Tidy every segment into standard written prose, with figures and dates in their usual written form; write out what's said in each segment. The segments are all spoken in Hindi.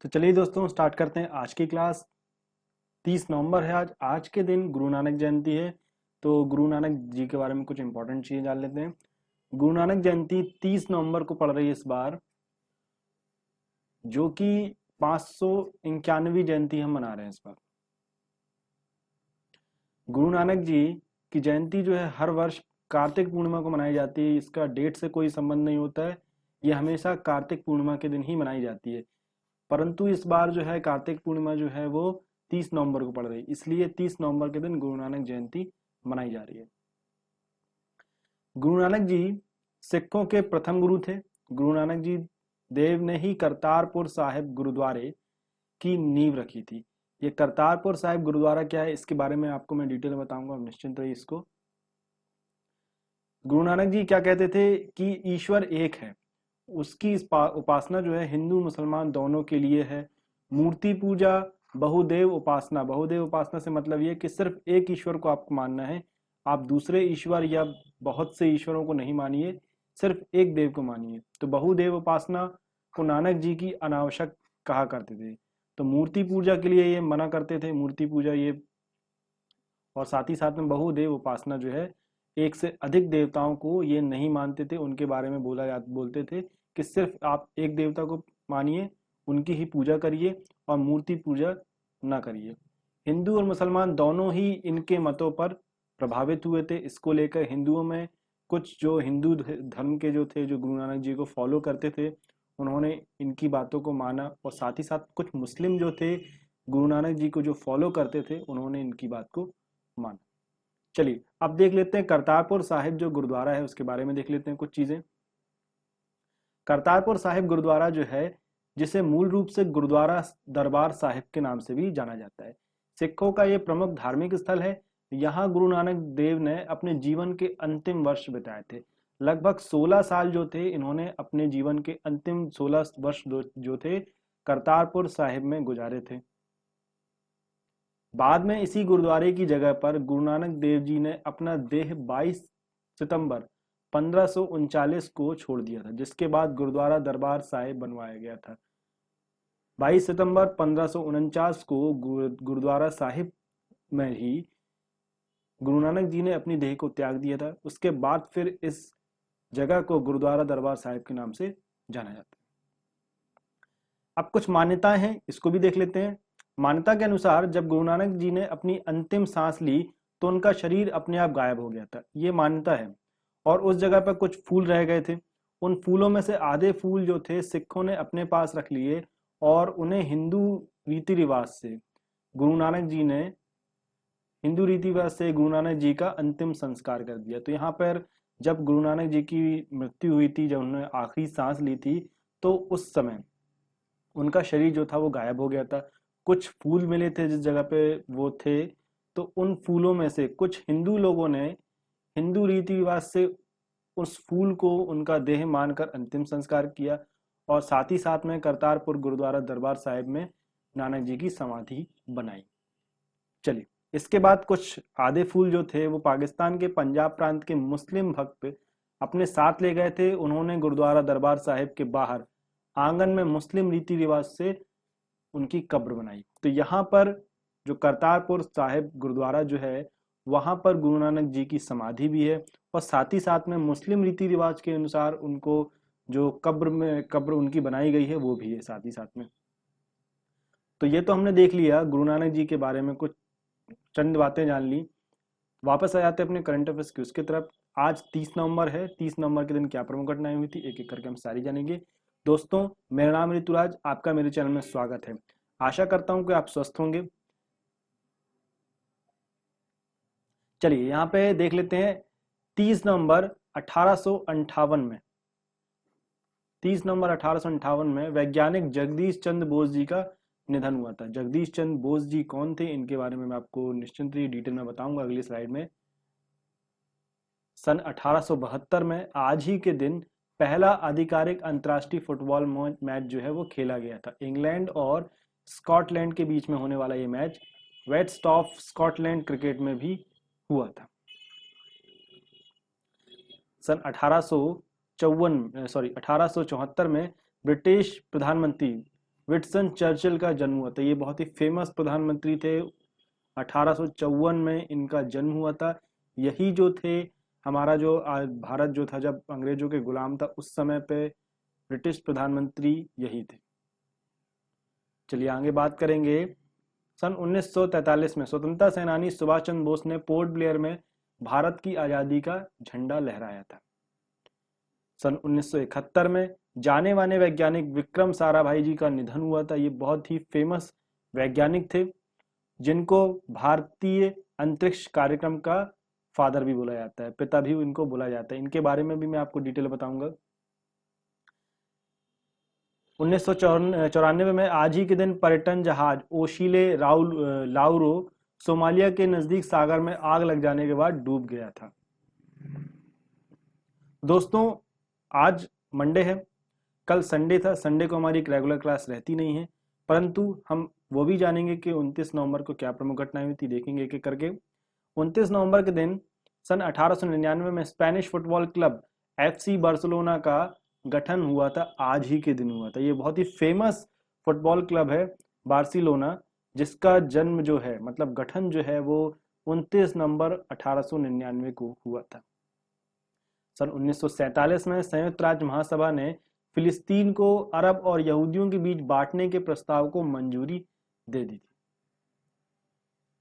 तो चलिए दोस्तों स्टार्ट करते हैं आज की क्लास। 30 नवंबर है आज। आज के दिन गुरु नानक जयंती है। तो गुरु नानक जी के बारे में कुछ इंपॉर्टेंट चीजें जान लेते हैं। गुरु नानक जयंती 30 नवंबर को पड़ रही है इस बार, जो कि 591वीं जयंती हम मना रहे हैं इस बार। गुरु नानक जी की जयंती जो है हर वर्ष कार्तिक पूर्णिमा को मनाई जाती है। इसका डेट से कोई संबंध नहीं होता है, ये हमेशा कार्तिक पूर्णिमा के दिन ही मनाई जाती है। परंतु इस बार जो है कार्तिक पूर्णिमा जो है वो 30 नवंबर को पड़ रही है, इसलिए 30 नवंबर के दिन गुरु नानक जयंती मनाई जा रही है। गुरु नानक जी सिखों के प्रथम गुरु थे। गुरु नानक जी देव ने ही करतारपुर साहिब गुरुद्वारे की नींव रखी थी। ये करतारपुर साहिब गुरुद्वारा क्या है, इसके बारे में आपको मैं डिटेल में बताऊंगा, निश्चिंत रहिए इसको। गुरु नानक जी क्या कहते थे कि ईश्वर एक है, उसकी उपासना जो है हिंदू मुसलमान दोनों के लिए है। मूर्ति पूजा, बहुदेव उपासना। बहुदेव उपासना से मतलब ये कि सिर्फ एक ईश्वर को आपको मानना है, आप दूसरे ईश्वर या बहुत से ईश्वरों को नहीं मानिए, सिर्फ एक देव को मानिए। तो बहुदेव उपासना को नानक जी की अनावश्यक कहा करते थे। तो मूर्ति पूजा के लिए ये मना करते थे, मूर्ति पूजा ये। और साथ ही साथ में बहुदेव उपासना जो है, एक से अधिक देवताओं को ये नहीं मानते थे, उनके बारे में बोलते थे कि सिर्फ आप एक देवता को मानिए, उनकी ही पूजा करिए और मूर्ति पूजा ना करिए। हिंदू और मुसलमान दोनों ही इनके मतों पर प्रभावित हुए थे। इसको लेकर हिंदुओं में कुछ जो हिंदू धर्म के जो थे, जो गुरु नानक जी को फॉलो करते थे, उन्होंने इनकी बातों को माना। और साथ ही साथ कुछ मुस्लिम जो थे, गुरु नानक जी को जो फॉलो करते थे, उन्होंने इनकी बात को माना। चलिए अब देख लेते हैं करतारपुर साहिब जो गुरुद्वारा है उसके बारे में देख लेते हैं कुछ चीजें। करतारपुर साहिब गुरुद्वारा जो है, जिसे मूल रूप से गुरुद्वारा दरबार साहिब के नाम से भी जाना जाता है, सिखों का ये प्रमुख धार्मिक स्थल है। यहाँ गुरु नानक देव ने अपने जीवन के अंतिम वर्ष बिताए थे। लगभग 16 साल जो थे, इन्होंने अपने जीवन के अंतिम 16 वर्ष जो थे करतारपुर साहिब में गुजारे थे। बाद में इसी गुरुद्वारे की जगह पर गुरु नानक देव जी ने अपना देह 22 सितंबर 1539 को छोड़ दिया था, जिसके बाद गुरुद्वारा दरबार साहिब बनवाया गया था। 22 सितंबर 1549 को गुरुद्वारा साहिब में ही गुरु नानक जी ने अपनी देह को त्याग दिया था। उसके बाद फिर इस जगह को गुरुद्वारा दरबार साहिब के नाम से जाना जाता है। अब कुछ मान्यताएं हैं, इसको भी देख लेते हैं। मान्यता के अनुसार जब गुरु नानक जी ने अपनी अंतिम सांस ली तो उनका शरीर अपने आप गायब हो गया था, ये मान्यता है। और उस जगह पर कुछ फूल रह गए थे। उन फूलों में से आधे फूल जो थे सिखों ने अपने पास रख लिए और उन्हें हिंदू रीति रिवाज से गुरु नानक जी ने हिंदू रीति रिवाज से गुरु नानक जी का अंतिम संस्कार कर दिया। तो यहाँ पर जब गुरु नानक जी की मृत्यु हुई थी, जब उन्होंने आखिरी सांस ली थी, तो उस समय उनका शरीर जो था वो गायब हो गया था। कुछ फूल मिले थे जिस जगह पे वो थे, तो उन फूलों में से कुछ हिंदू लोगों ने हिंदू रीति रिवाज से उस फूल को उनका देह मानकर अंतिम संस्कार किया। और साथ ही साथ में करतारपुर गुरुद्वारा दरबार साहिब में नानक जी की समाधि बनाई। चलिए इसके बाद कुछ आधे फूल जो थे वो पाकिस्तान के पंजाब प्रांत के मुस्लिम भक्त अपने साथ ले गए थे। उन्होंने गुरुद्वारा दरबार साहिब के बाहर आंगन में मुस्लिम रीति रिवाज से उनकी कब्र बनाई। तो यहाँ पर जो करतारपुर साहिब गुरुद्वारा जो है, वहां पर गुरु नानक जी की समाधि भी है। और साथ ही साथ में मुस्लिम रीति रिवाज के अनुसार उनको जो कब्र उनकी बनाई गई है वो भी है साथ ही साथ में। तो ये तो हमने देख लिया गुरु नानक जी के बारे में, कुछ चंद बातें जान ली। वापस आ जाते हैं अपने करंट अफेयर्स की उसकी तरफ। आज 30 नवंबर है। 30 नवंबर के दिन क्या प्रमुख घटनाएं हुई थी, एक एक करके हम सारी जानेंगे। दोस्तों मेरा नाम ऋतुराज, आपका मेरे चैनल में स्वागत है। आशा करता हूं कि आप स्वस्थ होंगे। चलिए यहाँ पे देख लेते हैं 30 नवंबर 1858 में 30 नवंबर 1858 में वैज्ञानिक जगदीश चंद्र बोस जी का निधन हुआ था। जगदीश चंद्र बोस जी कौन थे, इनके बारे में मैं आपको निश्चिंत ही डिटेल में बताऊंगा अगली स्लाइड में। सन 1872 में आज ही के दिन पहला आधिकारिक अंतर्राष्ट्रीय फुटबॉल मैच जो है वो खेला गया था। इंग्लैंड और स्कॉटलैंड के बीच में होने वाला ये match west of Scotland cricket में भी हुआ था। सन 1874 में ब्रिटिश प्रधानमंत्री विंस्टन चर्चिल का जन्म हुआ था। ये बहुत ही फेमस प्रधानमंत्री थे। 1854 में इनका जन्म हुआ था। यही जो थे हमारा जो भारत जो था जब अंग्रेजों के गुलाम था उस समय पे ब्रिटिश प्रधानमंत्री यही थे। चलिए आगे बात करेंगे। सन 1943 में स्वतंत्रता सेनानी सुभाष चंद्र बोस ने पोर्ट ब्लेयर में भारत की आजादी का झंडा लहराया था। सन 1971 में जाने माने वैज्ञानिक विक्रम साराभाई जी का निधन हुआ था। ये बहुत ही फेमस वैज्ञानिक थे जिनको भारतीय अंतरिक्ष कार्यक्रम का फादर भी बोला जाता है, पिता भी इनको बोला जाता है। इनके बारे में भी मैं आपको डिटेल बताऊंगा। 1994 में आज ही के दिन पर्यटन जहाज ओशीले लाउरो सोमालिया के नजदीक सागर में आग लग जाने के बाद डूब गया था। दोस्तों आज मंडे है, कल संडे था। संडे को हमारी एक रेगुलर क्लास रहती नहीं है, परंतु हम वो भी जानेंगे कि 29 नवंबर को क्या प्रमुख घटनाएं हुई थी, देखेंगे एक एक करके। 29 नवंबर के दिन सन 1899 में Spanish football club FC Barcelona का गठन हुआ था। आज ही के दिन हुआ था। ये बहुत ही फेमस फुटबॉल क्लब है बार्सिलोना, जिसका जन्म जो है मतलब गठन जो है वो 29 नवंबर 1899 को हुआ था। सन 1947 में संयुक्त राज्य महासभा ने फिलिस्तीन को अरब और यहूदियों के बीच बांटने के प्रस्ताव को मंजूरी दे दी थी।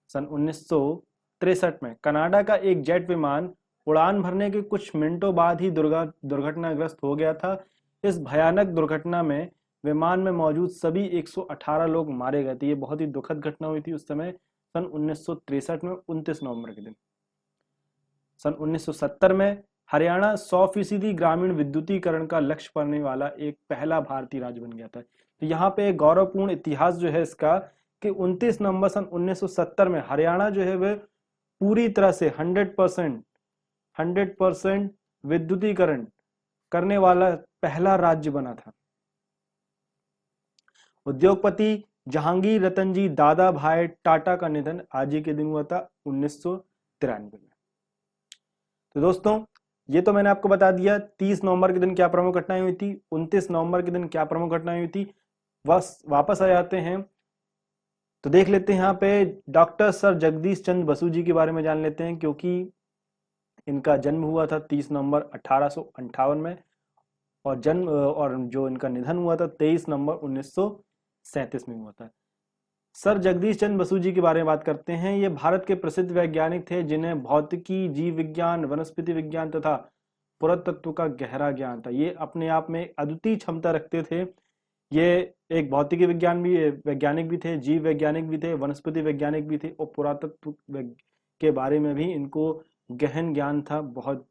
सन 1963 में कनाडा का एक जेट विमान उड़ान भरने के कुछ मिनटों बाद ही दुर्घटनाग्रस्त हो गया था। इस भयानक दुर्घटना में विमान में मौजूद सभी 118 लोग मारे गए थे। ये बहुत ही दुखद घटना हुई थी उस समय सन 1963 में 29 नवंबर के दिन। सन 1970 में हरियाणा 100% ग्रामीण विद्युतीकरण का लक्ष्य पाने वाला एक पहला भारतीय राज्य बन गया था। तो यहाँ पे एक गौरवपूर्ण इतिहास जो है इसका कि 29 नवंबर सन 1970 में हरियाणा जो है वह पूरी तरह से 100% विद्युतीकरण करने वाला पहला राज्य बना था। उद्योगपति जहांगीर रतन जी दादा भाई टाटा का निधन आज ही के दिन हुआ था 1993 में। तो दोस्तों ये तो मैंने आपको बता दिया 30 नवंबर के दिन क्या प्रमुख घटनाएं हुई थी, 29 नवंबर के दिन क्या प्रमुख घटनाएं हुई थी। बस वापस आ जाते हैं तो देख लेते हैं यहाँ पे डॉक्टर सर जगदीश चंद्र बसु जी के बारे में जान लेते हैं, क्योंकि इनका जन्म हुआ था 30 नवंबर 1858 में और जो इनका निधन हुआ था 23 नवंबर 1937 में हुआ था। सर जगदीश चंद्र बसु जी के बारे में बात करते हैं। ये भारत के प्रसिद्ध वैज्ञानिक थे जिन्हें भौतिकी, जीव विज्ञान, वनस्पति विज्ञान तथा पुरातत्व का गहरा ज्ञान था। ये अपने आप में अद्वितीय क्षमता रखते थे। ये एक भौतिकी वैज्ञानिक भी थे, जीव वैज्ञानिक भी थे, वनस्पति वैज्ञानिक भी थे और पुरातत्व के बारे में भी इनको गहन ज्ञान था। बहुत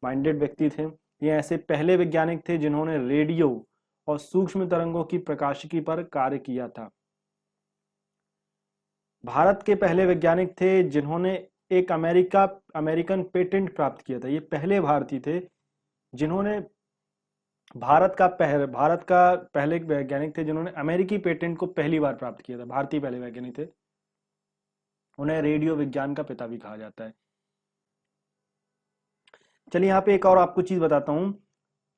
माइंडेड व्यक्ति थे। ये ऐसे पहले वैज्ञानिक थे जिन्होंने रेडियो और सूक्ष्म तरंगों की प्रकाशिकी पर कार्य किया था। भारत के पहले वैज्ञानिक थे जिन्होंने एक अमेरिकन पेटेंट प्राप्त किया था। ये पहले भारतीय थे जिन्होंने भारत का पहले वैज्ञानिक थे जिन्होंने अमेरिकी पेटेंट को पहली बार प्राप्त किया था। भारतीय पहले वैज्ञानिक थे। उन्हें रेडियो विज्ञान का पिता भी कहा जाता है। चलिए यहाँ पे एक और आपको चीज बताता हूँ।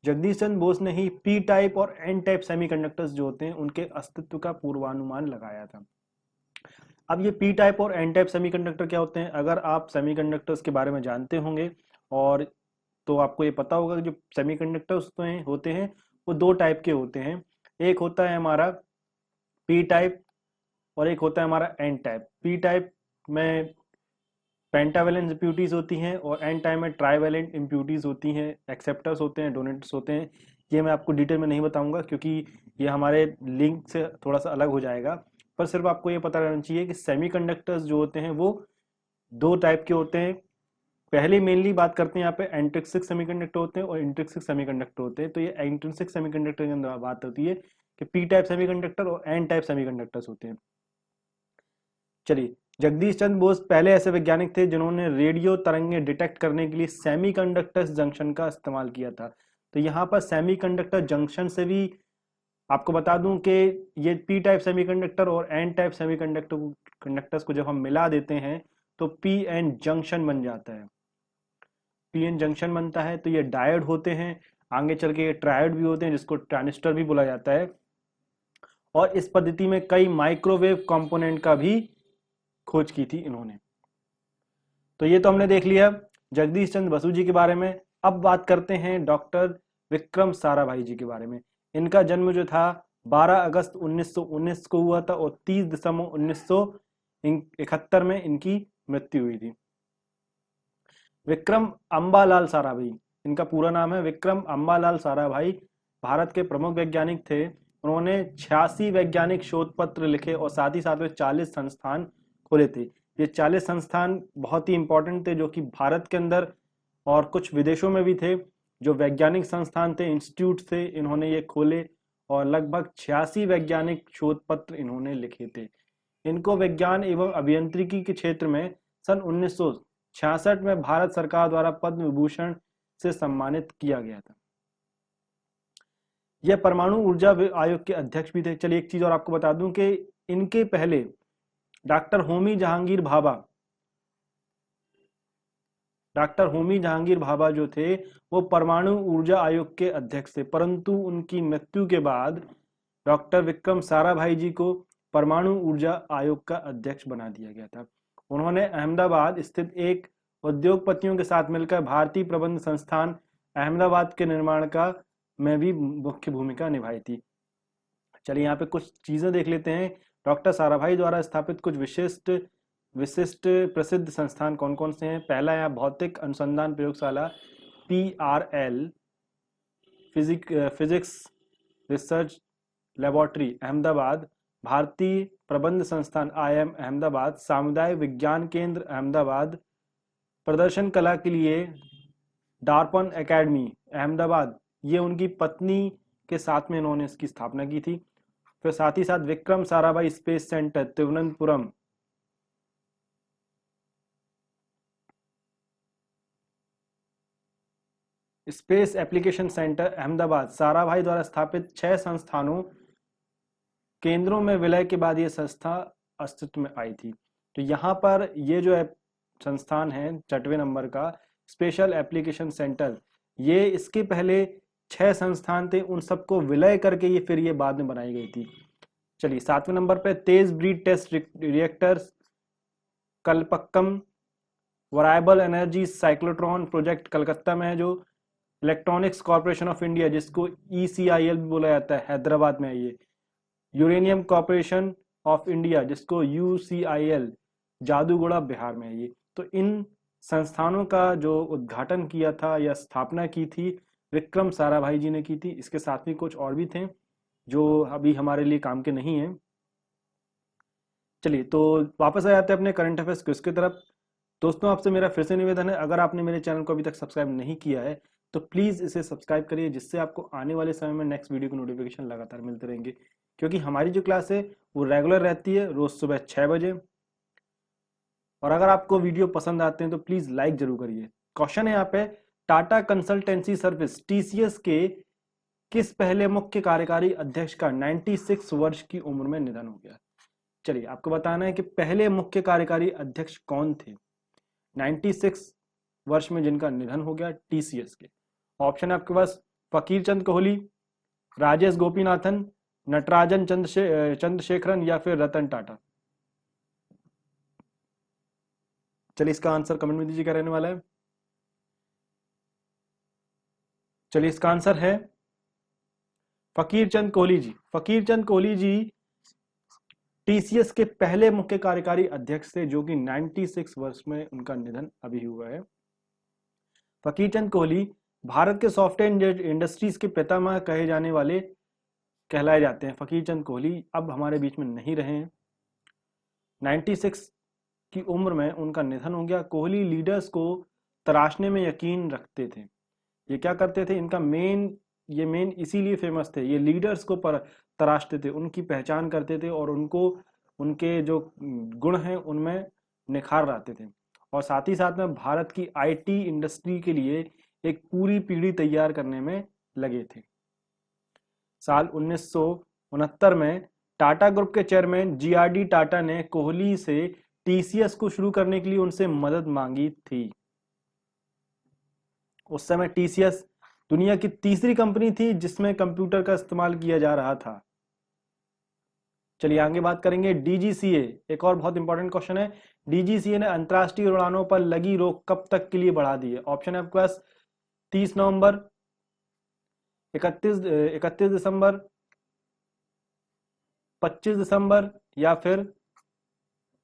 जगदीश चंद्र बोस ने ही पी टाइप और एन टाइप सेमीकंडक्टर्स जो होते हैं उनके अस्तित्व का पूर्वानुमान लगाया था। अब ये पी टाइप और एन टाइप सेमीकंडक्टर क्या होते हैं? अगर आप सेमीकंडक्टर्स के बारे में जानते होंगे और तो आपको ये पता होगा कि जो सेमीकंडक्टर्स होते हैं वो दो टाइप के होते हैं। एक होता है हमारा पी टाइप और एक होता है हमारा एन टाइप। पी टाइप में पेंटावेलेंट इम्प्यूरिटीज होती हैं और एन टाइप में ट्राईवेलेंट इम्प्यूरिटीज होती हैं। एक्सेप्टर्स होते हैं, डोनेटर्स होते हैं। ये मैं आपको डिटेल में नहीं बताऊंगा क्योंकि ये हमारे लिंक से थोड़ा सा अलग हो जाएगा, पर सिर्फ आपको ये पता रहना चाहिए कि सेमीकंडक्टर्स जो होते हैं वो दो टाइप के होते हैं। पहले मेनली बात करते हैं यहाँ पे इंट्रिंसिक सेमीकंडक्टर होते हैं और इंट्रिंसिक सेमीकंडक्टर होते हैं। तो ये इंट्रिंसिक सेमीकंडक्टर के अंदर बात होती है कि पी टाइप सेमीकंडक्टर और एन टाइप सेमीकंडक्टर्स होते हैं। चलिए, जगदीश चंद्र बोस पहले ऐसे वैज्ञानिक थे जिन्होंने रेडियो तरंगें डिटेक्ट करने के लिए सेमीकंडक्टर जंक्शन का इस्तेमाल किया था। तो यहाँ पर सेमीकंडक्टर जंक्शन से भी आपको बता दूं कि ये पी टाइप सेमीकंडक्टर और एन टाइप सेमीकंडक्टर्स को जब हम मिला देते हैं तो पी एन जंक्शन बन जाता है। पी एन जंक्शन बनता है तो ये डायोड होते हैं, आगे चल के ये ट्रायोड भी होते हैं जिसको ट्रांजिस्टर भी बोला जाता है। और इस पद्धति में कई माइक्रोवेव कंपोनेंट का भी खोज की थी इन्होंने। तो ये तो हमने देख लिया जगदीश चंद्र बसु जी के बारे में। अब बात करते हैं डॉक्टर विक्रम साराभाई जी के बारे में। इनका जन्म जो था 12 अगस्त 1919 को हुआ था और 30 दिसंबर 1971 में इनकी मृत्यु हुई थी। विक्रम अंबालाल साराभाई, इनका पूरा नाम है विक्रम अंबालाल साराभाई, भारत के प्रमुख वैज्ञानिक थे। उन्होंने 86 वैज्ञानिक शोध पत्र लिखे और साथ ही साथ में 40 संस्थान खोले थे। ये 40 संस्थान बहुत ही इंपॉर्टेंट थे, जो कि भारत के अंदर और कुछ विदेशों में भी थे। जो वैज्ञानिक संस्थान थे, इंस्टीट्यूट थे, इन्होंने ये खोले और लगभग 86 वैज्ञानिक शोध पत्र इन्होंने लिखे थे। इनको विज्ञान एवं अभियांत्रिकी के क्षेत्र में सन 1966 में भारत सरकार द्वारा पद्म विभूषण से सम्मानित किया गया था। यह परमाणु ऊर्जा आयोग के अध्यक्ष भी थे। चलिए एक चीज और आपको बता दूं कि इनके पहले डॉक्टर होमी जहांगीर भाभा जो थे वो परमाणु ऊर्जा आयोग के अध्यक्ष थे, परंतु उनकी मृत्यु के बाद डॉक्टर विक्रम साराभाई जी को परमाणु ऊर्जा आयोग का अध्यक्ष बना दिया गया था। उन्होंने अहमदाबाद स्थित एक उद्योगपतियों के साथ मिलकर भारतीय प्रबंध संस्थान अहमदाबाद के निर्माण का में भी मुख्य भूमिका निभाई थी। चलिए यहाँ पे कुछ चीजें देख लेते हैं। डॉक्टर साराभाई द्वारा स्थापित कुछ विशिष्ट प्रसिद्ध संस्थान कौन कौन से हैं। पहला है भौतिक अनुसंधान प्रयोगशाला PRL, physics research laboratory Ahmedabad, भारतीय प्रबंध संस्थान IIM अहमदाबाद, सामुदायिक विज्ञान केंद्र अहमदाबाद, प्रदर्शन कला के लिए डार्पन एकेडमी अहमदाबाद, ये उनकी पत्नी के साथ में इन्होंने इसकी स्थापना की थी। फिर साथ ही साथ Vikram Sarabhai space centre Thiruvananthapuram, space application centre Ahmedabad, Sarabhai द्वारा स्थापित 6 संस्थानों केंद्रों में विलय के बाद ये संस्था अस्तित्व में आई थी। तो यहाँ पर ये जो है संस्थान है 6वें नंबर का स्पेशल एप्लीकेशन सेंटर, ये इसके पहले 6 संस्थान थे, उन सबको विलय करके ये फिर ये बाद में बनाई गई थी। चलिए 7वें नंबर पे तेज breeder test reactors Kalpakkam, variable energy cyclotron project Calcutta में है, जो इलेक्ट्रॉनिक्स कॉर्पोरेशन ऑफ इंडिया जिसको ECIL भी बोला जाता है हैदराबाद में है ये, यूरेनियम कॉर्पोरेशन ऑफ इंडिया जिसको UCIL जादूगोड़ा बिहार में है ये। तो इन संस्थानों का जो उद्घाटन किया था या स्थापना की थी विक्रम साराभाई जी ने की थी। इसके साथ ही कुछ और भी थे जो अभी हमारे लिए काम के नहीं हैं। चलिए तो वापस आ जाते हैं अपने करंट अफेयर्स क्विज की तरफ। दोस्तों आपसे मेरा फिर से निवेदन है, अगर आपने मेरे चैनल को अभी तक सब्सक्राइब नहीं किया है तो प्लीज़ इसे सब्सक्राइब करिए, जिससे आपको आने वाले समय में नेक्स्ट वीडियो की नोटिफिकेशन लगातार मिलते रहेंगे। क्योंकि हमारी जो क्लास है वो रेगुलर रहती है रोज सुबह 6 बजे। और अगर आपको वीडियो पसंद आते हैं तो प्लीज़ लाइक जरूर करिए। क्वेश्चन है यहाँ पे, टाटा कंसल्टेंसी सर्विस TCS के किस पहले मुख्य कार्यकारी अध्यक्ष का 96 वर्ष की उम्र में निधन हो गया। चलिए आपको बताना है कि पहले मुख्य कार्यकारी अध्यक्ष कौन थे 96 वर्ष में जिनका निधन हो गया TCS के। ऑप्शन है आपके पास फकीर चंद कोहली, राजेश गोपीनाथन, नटराजन चंद्रशेखरन या फिर रतन टाटा। चलिए इसका आंसर कमेंट में दीजिएगा रहने वाला है। चलिए इसका आंसर है फकीर चंद कोहली जी। फकीर चंद कोहली जी TCS के पहले मुख्य कार्यकारी अध्यक्ष थे, जो कि 96 वर्ष में उनका निधन अभी हुआ है। फकीर चंद कोहली भारत के सॉफ्टवेयर इंडस्ट्रीज के पितामह कहलाए जाते हैं। फकीर चंद कोहली अब हमारे बीच में नहीं रहे हैं। 96 की उम्र में उनका निधन हो गया। कोहली लीडर्स को तराशने में यकीन रखते थे। ये क्या करते थे, इनका मेन इसीलिए फेमस थे, ये लीडर्स को तराशते थे, उनकी पहचान करते थे और उनको उनके जो गुण हैं उनमें निखार लाते थे। और साथ ही साथ में भारत की IT इंडस्ट्री के लिए एक पूरी पीढ़ी तैयार करने में लगे थे। साल 1969 में टाटा ग्रुप के चेयरमैन GRD टाटा ने कोहली से TCS को शुरू करने के लिए उनसे मदद मांगी थी। उस समय TCS दुनिया की तीसरी कंपनी थी जिसमें कंप्यूटर का इस्तेमाल किया जा रहा था। चलिए आगे बात करेंगे डीजीसीए। एक और बहुत इंपॉर्टेंट क्वेश्चन है, डीजीसीए ने अंतर्राष्ट्रीय उड़ानों पर लगी रोक कब तक के लिए बढ़ा दी है? ऑप्शन है आपके पास 30 नवंबर, 31 दिसंबर, 25 दिसंबर या फिर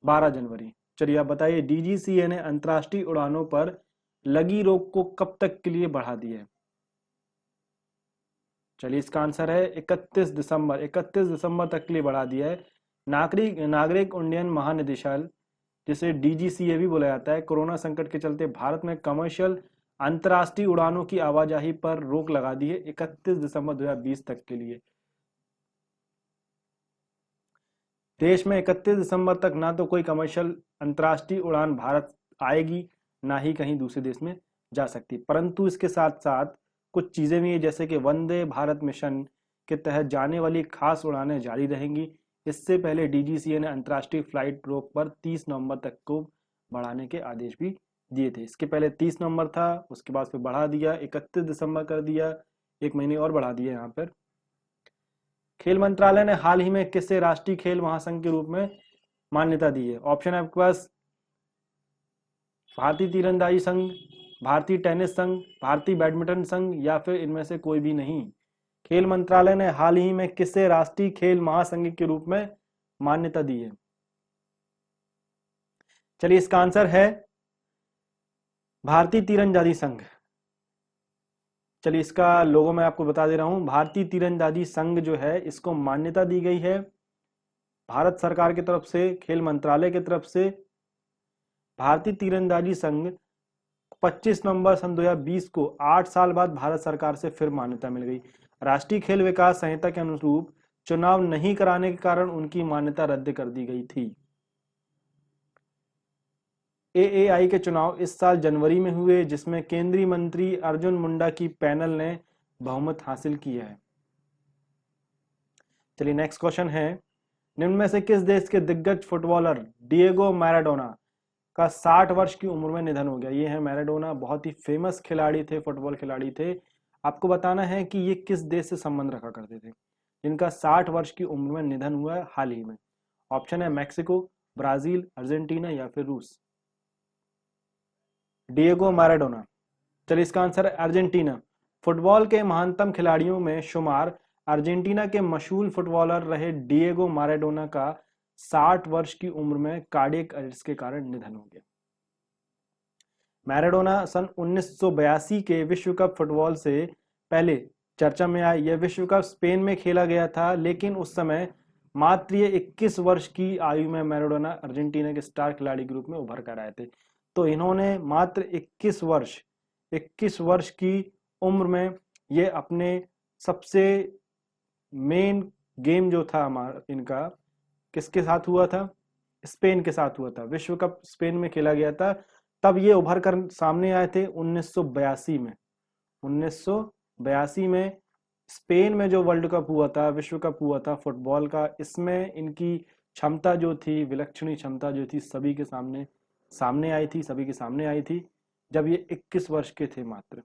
12 जनवरी। चलिए आप बताइए, डीजीसीए ने अंतर्राष्ट्रीय उड़ानों पर लगी रोक को कब तक के लिए बढ़ा दी है? चलिए इसका आंसर है 31 दिसंबर। 31 दिसंबर तक के लिए बढ़ा दिया है। नागरिक नागरिक उड्डयन महानिदेशालय, जिसे डीजीसीए भी बोला जाता है, कोरोना संकट के चलते भारत में कमर्शियल अंतर्राष्ट्रीय उड़ानों की आवाजाही पर रोक लगा दी है 31 दिसंबर 2020 तक के लिए। देश में 31 दिसंबर तक ना तो कोई कमर्शियल अंतर्राष्ट्रीय उड़ान भारत आएगी, ना ही कहीं दूसरे देश में जा सकती। परंतु इसके साथ साथ कुछ चीजें भी हैं, जैसे कि वंदे भारत मिशन के तहत जाने वाली खास उड़ानें जारी रहेंगी। इससे पहले डीजीसीए ने अंतर्राष्ट्रीय फ्लाइट रोक पर 30 नवंबर तक को बढ़ाने के आदेश भी दिए थे। इसके पहले 30 नवंबर था, उसके बाद फिर बढ़ा दिया, 31 दिसंबर कर दिया, 1 महीने और बढ़ा दिया। यहाँ पर खेल मंत्रालय ने हाल ही में किसे राष्ट्रीय खेल महासंघ के रूप में मान्यता दी है? ऑप्शन है आपके पास भारतीय तीरंदाजी संघ, भारतीय टेनिस संघ, भारतीय बैडमिंटन संघ या फिर इनमें से कोई भी नहीं। खेल मंत्रालय ने हाल ही में किसे राष्ट्रीय खेल महासंघ के रूप में मान्यता दी है? चलिए इसका आंसर है भारतीय तीरंदाजी संघ। चलिए इसका लोगो मैं आपको बता दे रहा हूं। भारतीय तीरंदाजी संघ जो है, इसको मान्यता दी गई है भारत सरकार की तरफ से, खेल मंत्रालय की तरफ से। भारतीय तीरंदाजी संघ 25 नवंबर सन 2020 को 8 साल बाद भारत सरकार से फिर मान्यता मिल गई। राष्ट्रीय खेल विकास संहिता के अनुरूप चुनाव नहीं कराने के कारण उनकी मान्यता रद्द कर दी गई थी। एएआई के चुनाव इस साल जनवरी में हुए, जिसमें केंद्रीय मंत्री अर्जुन मुंडा की पैनल ने बहुमत हासिल किया है। चलिए नेक्स्ट क्वेश्चन है, निम्न में से किस देश के दिग्गज फुटबॉलर डिएगो मैराडोना का 60 वर्ष की उम्र में निधन हो गया? ये है मैराडोना, बहुत ही फेमस खिलाड़ी थे, फुटबॉल खिलाड़ी थे। आपको बताना है कि ये किस देश से संबंध रखा करते थे जिनका 60 वर्ष की उम्र में निधन हुआ है हाल ही में। ऑप्शन है मैक्सिको, ब्राजील, अर्जेंटीना या फिर रूस। Diego Maradona. चलिए इसका आंसर है अर्जेंटीना। फुटबॉल के महानतम खिलाड़ियों में शुमार अर्जेंटीना के मशहूर फुटबॉलर रहे डिएगो मैराडोना का 60 वर्ष की उम्र में कार्डियक अरेस्ट के कारण निधन हो गया। मैराडोना सन 1982 के विश्व कप फुटबॉल से पहले चर्चा में आए। यह विश्व कप स्पेन में खेला गया था, लेकिन उस समय मात्र 21 वर्ष की आयु में मैराडोना अर्जेंटीना के स्टार खिलाड़ी के रूप में उभर कर आए थे। तो इन्होंने मात्र 21 वर्ष की उम्र में ये अपने सबसे मेन गेम जो था हमारा, इनका किसके साथ हुआ था? स्पेन के साथ हुआ था। विश्व कप स्पेन में खेला गया था, तब ये उभर कर सामने आए थे 1982 में। 1982 में स्पेन में जो वर्ल्ड कप हुआ था, विश्व कप हुआ था फुटबॉल का, इसमें इनकी क्षमता जो थी, विलक्षण क्षमता जो थी, सभी के सामने आई थी जब ये 21 वर्ष के थे मात्र।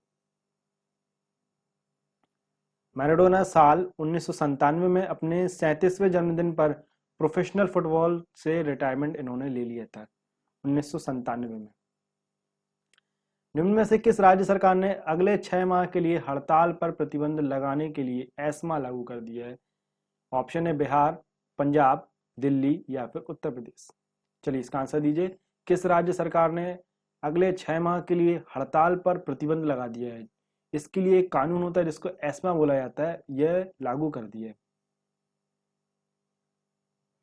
मैराडोना साल 1997 में अपने 37वें जन्मदिन पर प्रोफेशनल फुटबॉल से रिटायरमेंट इन्होंने ले लिया था 1997 में। निम्न में से किस राज्य सरकार ने अगले 6 माह के लिए हड़ताल पर प्रतिबंध लगाने के लिए एस्मा लागू कर दिया है? ऑप्शन है बिहार, पंजाब, दिल्ली या फिर उत्तर प्रदेश। चलिए इसका आंसर दीजिए, किस राज्य सरकार ने अगले 6 माह के लिए हड़ताल पर प्रतिबंध लगा दिया है? इसके लिए एक कानून होता है जिसको एस्मा बोला जाता है, यह लागू कर दिया है।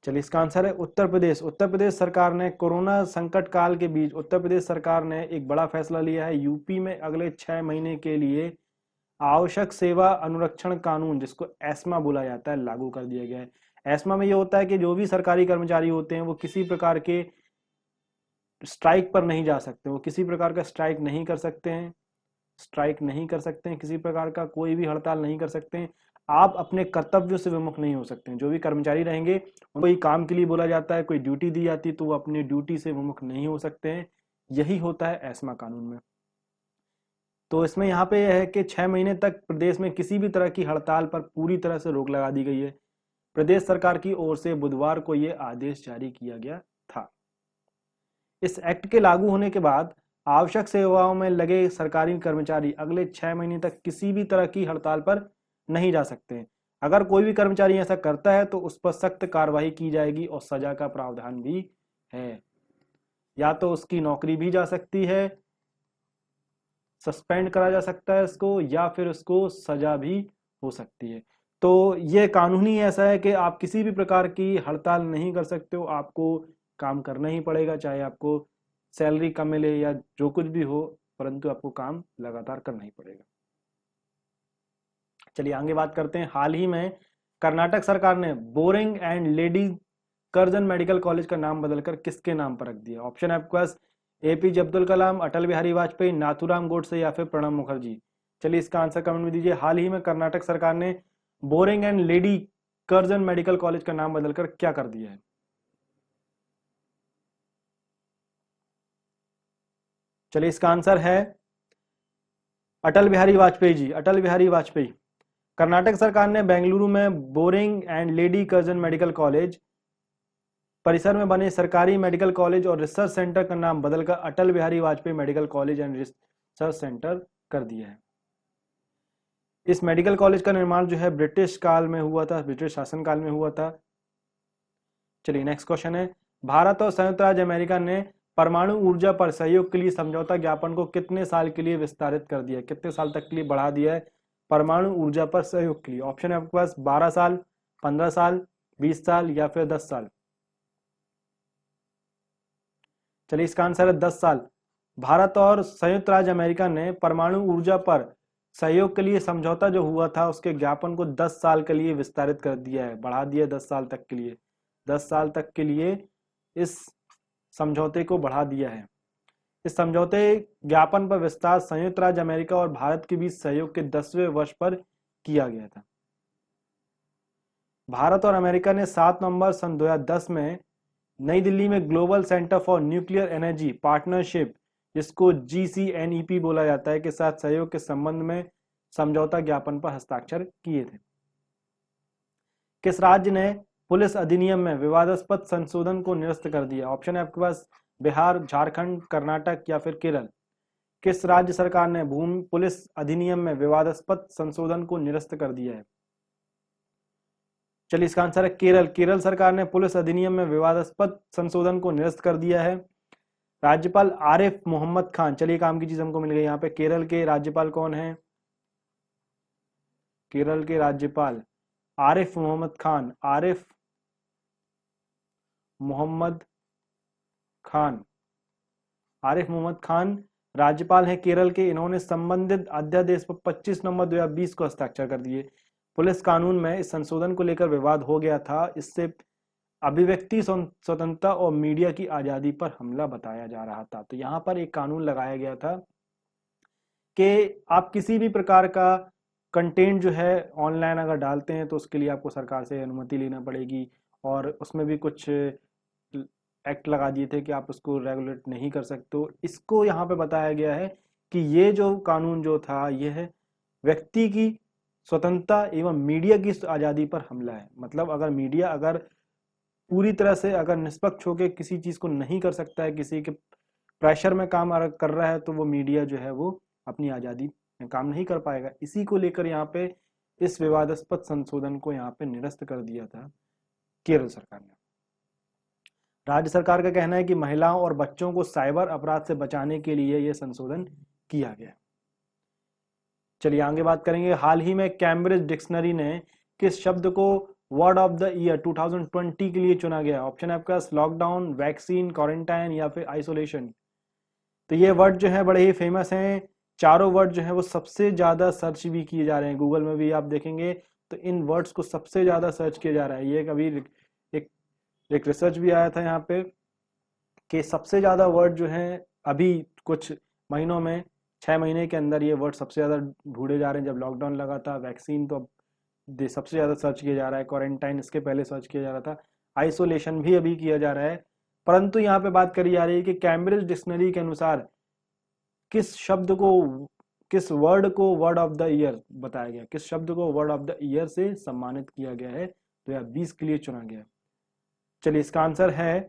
चलिए इसका आंसर है उत्तर प्रदेश। उत्तर प्रदेश सरकार ने कोरोना संकट काल के बीच उत्तर प्रदेश सरकार ने एक बड़ा फैसला लिया है। यूपी में अगले 6 महीने के लिए आवश्यक सेवा अनुरक्षण कानून, जिसको एस्मा बोला जाता है, लागू कर दिया गया है। एस्मा में यह होता है कि जो भी सरकारी कर्मचारी होते हैं वो किसी प्रकार के स्ट्राइक पर नहीं जा सकते, वो किसी प्रकार का स्ट्राइक नहीं कर सकते हैं, किसी प्रकार का कोई भी हड़ताल नहीं कर सकते हैं। आप अपने कर्तव्यों से विमुख नहीं हो सकते हैं। जो भी कर्मचारी रहेंगे, कोई काम के लिए बोला जाता है, कोई ड्यूटी दी जाती है, तो वो अपनी ड्यूटी से विमुख नहीं हो सकते हैं। यही होता है एस्मा कानून में। तो इसमें यहाँ पे यह है कि 6 महीने तक प्रदेश में किसी भी तरह की हड़ताल पर पूरी तरह से रोक लगा दी गई है। प्रदेश सरकार की ओर से बुधवार को यह आदेश जारी किया गया था। इस एक्ट के लागू होने के बाद आवश्यक सेवाओं में लगे सरकारी कर्मचारी अगले 6 महीने तक किसी भी तरह की हड़ताल पर नहीं जा सकते। अगर कोई भी कर्मचारी ऐसा करता है तो उस पर सख्त कार्रवाई की जाएगी और सजा का प्रावधान भी है। या तो उसकी नौकरी भी जा सकती है, सस्पेंड करा जा सकता है इसको, या फिर उसको सजा भी हो सकती है। तो ये कानूनी ऐसा है कि आप किसी भी प्रकार की हड़ताल नहीं कर सकते हो, आपको काम करना ही पड़ेगा, चाहे आपको सैलरी कम मिले या जो कुछ भी हो, परंतु आपको काम लगातार करना ही पड़ेगा। चलिए आगे बात करते हैं। हाल ही में कर्नाटक सरकार ने boring and Lady Curzon medical college का नाम बदलकर किसके नाम पर रख दिया? ऑप्शन है आपके पास एपीजे अब्दुल कलाम, अटल बिहारी वाजपेयी, नाथूराम गोडसे या फिर प्रणब मुखर्जी। चलिए इसका आंसर कमेंट में दीजिए। हाल ही में कर्नाटक सरकार ने boring and Lady Curzon medical college का नाम बदलकर क्या कर दिया है? चलिए इसका आंसर है अटल बिहारी वाजपेयी जी, अटल बिहारी वाजपेयी। कर्नाटक सरकार ने बेंगलुरु में Bowring and Lady Curzon medical college परिसर में बने सरकारी मेडिकल कॉलेज और रिसर्च सेंटर का नाम बदलकर Atal Bihari Vajpayee medical college and research centre कर दिया है। इस मेडिकल कॉलेज का निर्माण जो है ब्रिटिश काल में हुआ था, ब्रिटिश शासनकाल में हुआ था। चलिए नेक्स्ट क्वेश्चन है, भारत और संयुक्त राज्य अमेरिका ने परमाणु ऊर्जा पर सहयोग के लिए समझौता ज्ञापन को कितने साल के लिए विस्तारित कर दिया है? कितने साल तक के लिए बढ़ा दिया है परमाणु ऊर्जा पर सहयोग के लिए? ऑप्शन है आपके पास 12 साल, 15 साल, 20 साल या फिर 10 साल। चलिए इसका आंसर है 10 साल। भारत और संयुक्त राज्य अमेरिका ने परमाणु ऊर्जा पर सहयोग के लिए समझौता जो हुआ था उसके ज्ञापन को 10 साल के लिए विस्तारित कर दिया है, बढ़ा दिया 10 साल तक के लिए। 10 साल तक के लिए इस समझौते को बढ़ा दिया है। इस समझौते ज्ञापन पर विस्तार संयुक्त राज्य अमेरिका और भारत के बीच सहयोग के 10वें वर्ष पर किया गया था। भारत और अमेरिका ने 7 नवंबर सन 2010 में नई दिल्ली में global centre for nuclear energy partnership, जिसको GCNEP बोला जाता है, के साथ सहयोग के संबंध में समझौता ज्ञापन पर हस्ताक्षर किए थे। किस राज्य ने पुलिस अधिनियम में विवादास्पद संशोधन को निरस्त कर दिया? ऑप्शन है आपके पास बिहार, झारखंड, कर्नाटक या फिर केरल। किस राज्य सरकार ने भूमि पुलिस अधिनियम में विवादास्पद संशोधन को निरस्त कर दिया है? चलिए इसका आंसर है केरल। केरल सरकार ने पुलिस अधिनियम में विवादास्पद संशोधन को निरस्त कर दिया है। राज्यपाल आरिफ मोहम्मद खान, चलिए काम की चीज हमको मिल गई यहाँ पे। केरल के राज्यपाल कौन है? केरल के राज्यपाल आरिफ मोहम्मद खान, आरिफ मोहम्मद खान, आरिफ मोहम्मद खान राज्यपाल हैं केरल के। इन्होंने संबंधित अध्यादेश पर 25 नवंबर 2020 को हस्ताक्षर कर दिए। पुलिस कानून में इस संशोधन को लेकर विवाद हो गया था। इससे अभिव्यक्ति स्वतंत्रता और मीडिया की आजादी पर हमला बताया जा रहा था। तो यहाँ पर एक कानून लगाया गया था कि आप किसी भी प्रकार का कंटेंट जो है ऑनलाइन अगर डालते हैं तो उसके लिए आपको सरकार से अनुमति लेना पड़ेगी, और उसमें भी कुछ एक्ट लगा दिए थे कि आप उसको रेगुलेट नहीं कर सकते। तो इसको यहाँ पे बताया गया है कि ये जो कानून जो था यह व्यक्ति की स्वतंत्रता एवं मीडिया की आज़ादी पर हमला है। मतलब अगर मीडिया अगर पूरी तरह से अगर निष्पक्ष होकर किसी चीज़ को नहीं कर सकता है, किसी के प्रेशर में काम कर रहा है, तो वो मीडिया जो है वो अपनी आज़ादी में काम नहीं कर पाएगा। इसी को लेकर यहाँ पे इस विवादास्पद संशोधन को यहाँ पे निरस्त कर दिया था केरल सरकार ने। राज्य सरकार का कहना है कि महिलाओं और बच्चों को साइबर अपराध से बचाने के लिए यह संशोधन किया गया। चलिए आगे बात करेंगे। हाल ही में कैम्ब्रिज डिक्शनरी ने किस शब्द को वर्ड ऑफ द ईयर 2020 के लिए चुना गया? ऑप्शन है आपके पास लॉकडाउन, वैक्सीन, क्वारंटाइन या फिर आइसोलेशन। तो ये वर्ड जो है बड़े ही फेमस हैं। चारों वर्ड जो है वो सबसे ज्यादा सर्च भी किए जा रहे हैं। गूगल में भी आप देखेंगे तो इन वर्ड्स को सबसे ज्यादा सर्च किया जा रहा है। ये कभी एक रिसर्च भी आया था यहाँ पे कि सबसे ज्यादा वर्ड जो है अभी कुछ महीनों में 6 महीने के अंदर ये वर्ड सबसे ज्यादा ढूंढे जा रहे हैं। जब लॉकडाउन लगा था, वैक्सीन तो अब सबसे ज्यादा सर्च किया जा रहा है, क्वारंटाइन इसके पहले सर्च किया जा रहा था, आइसोलेशन भी अभी किया जा रहा है। परंतु यहाँ पे बात करी जा रही है कि कैम्ब्रिज डिक्शनरी के अनुसार किस शब्द को, किस वर्ड को वर्ड ऑफ द ईयर बताया गया, किस शब्द को वर्ड ऑफ द ईयर से सम्मानित किया गया है 2020 के लिए चुना गया। चलिए, इसका आंसर है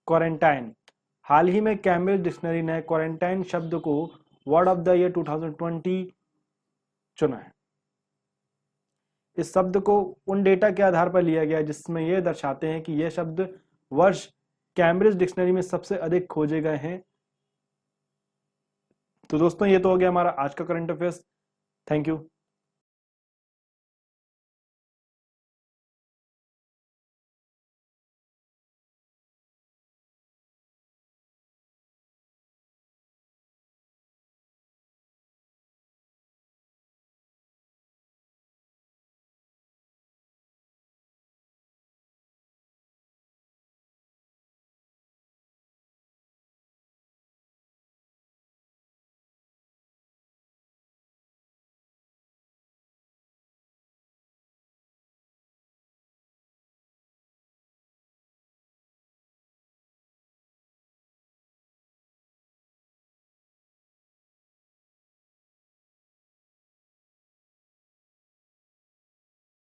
क्वारंटाइन। हाल ही में कैम्ब्रिज डिक्शनरी ने क्वारंटाइन शब्द को वर्ड ऑफ द ईयर 2020 चुना है। इस शब्द को उन डेटा के आधार पर लिया गया जिसमें यह दर्शाते हैं कि यह शब्द वर्ष कैम्ब्रिज डिक्शनरी में सबसे अधिक खोजे गए हैं। तो दोस्तों, ये तो हो गया हमारा आज का करंट अफेयर्स। Thank you.